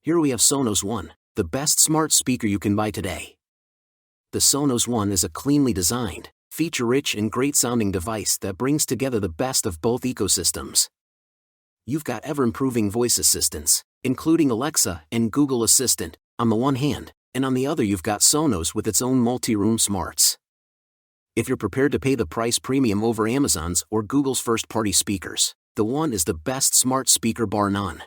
Here we have Sonos One, the best smart speaker you can buy today. The Sonos One is a cleanly designed, feature-rich and great-sounding device that brings together the best of both ecosystems. You've got ever-improving voice assistants, including Alexa and Google Assistant, on the one hand, and on the other you've got Sonos with its own multi-room smarts. If you're prepared to pay the price premium over Amazon's or Google's first-party speakers, the One is the best smart speaker bar none.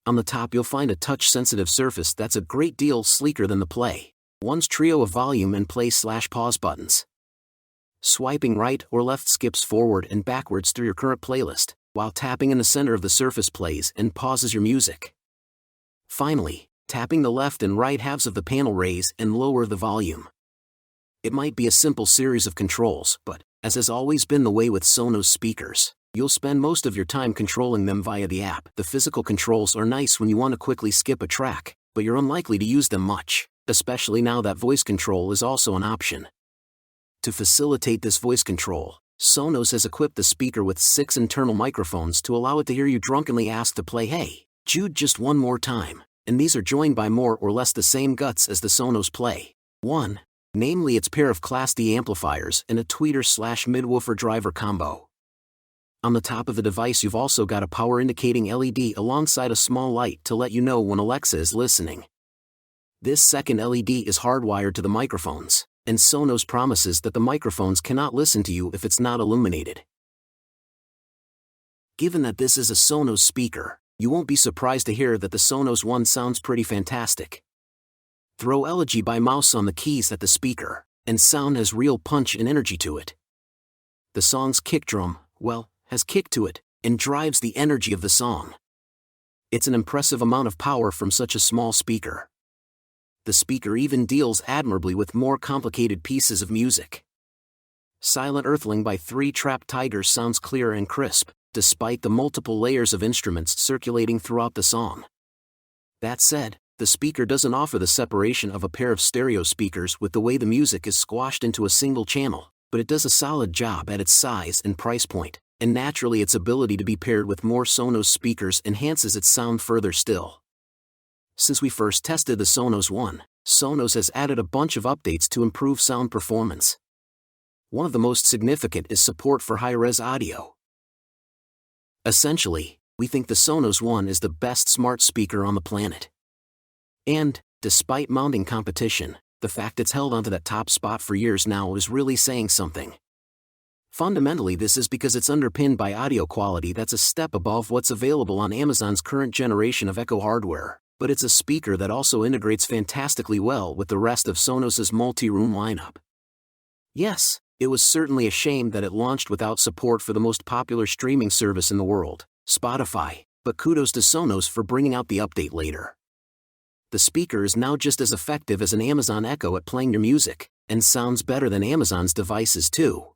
On the top you'll find a touch-sensitive surface that's a great deal sleeker than the Play One's trio of volume and play/pause buttons. Swiping right or left skips forward and backwards through your current playlist, while tapping in the center of the surface plays and pauses your music. Finally, tapping the left and right halves of the panel raise and lower the volume. It might be a simple series of controls, but, as has always been the way with Sonos speakers, you'll spend most of your time controlling them via the app. The physical controls are nice when you want to quickly skip a track, but you're unlikely to use them much, especially now that voice control is also an option. To facilitate this voice control, Sonos has equipped the speaker with 6 internal microphones to allow it to hear you drunkenly ask to play "Hey, Jude" just one more time, and these are joined by more or less the same guts as the Sonos Play One, namely its pair of Class D amplifiers and a tweeter/midwoofer driver combo. On the top of the device you've also got a power indicating LED alongside a small light to let you know when Alexa is listening. This second LED is hardwired to the microphones, and Sonos promises that the microphones cannot listen to you if it's not illuminated. Given that this is a Sonos speaker, you won't be surprised to hear that the Sonos One sounds pretty fantastic. Throw Elegy by Mouse on the keys at the speaker, and sound has real punch and energy to it. The song's kick drum, well, has kick to it, and drives the energy of the song. It's an impressive amount of power from such a small speaker. The speaker even deals admirably with more complicated pieces of music. Silent Earthling by Three Trapped Tigers sounds clear and crisp, despite the multiple layers of instruments circulating throughout the song. That said, the speaker doesn't offer the separation of a pair of stereo speakers with the way the music is squashed into a single channel, but it does a solid job at its size and price point, and naturally its ability to be paired with more Sonos speakers enhances its sound further still. Since we first tested the Sonos One, Sonos has added a bunch of updates to improve sound performance. One of the most significant is support for high-res audio. Essentially, we think the Sonos One is the best smart speaker on the planet. And, despite mounting competition, the fact it's held onto that top spot for years now is really saying something. Fundamentally this is because it's underpinned by audio quality that's a step above what's available on Amazon's current generation of Echo hardware, but it's a speaker that also integrates fantastically well with the rest of Sonos's multi-room lineup. Yes, it was certainly a shame that it launched without support for the most popular streaming service in the world, Spotify, but kudos to Sonos for bringing out the update later. The speaker is now just as effective as an Amazon Echo at playing your music, and sounds better than Amazon's devices too.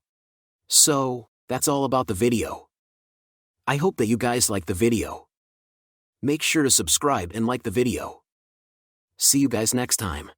So, that's all about the video. I hope that you guys like the video. Make sure to subscribe and like the video. See you guys next time.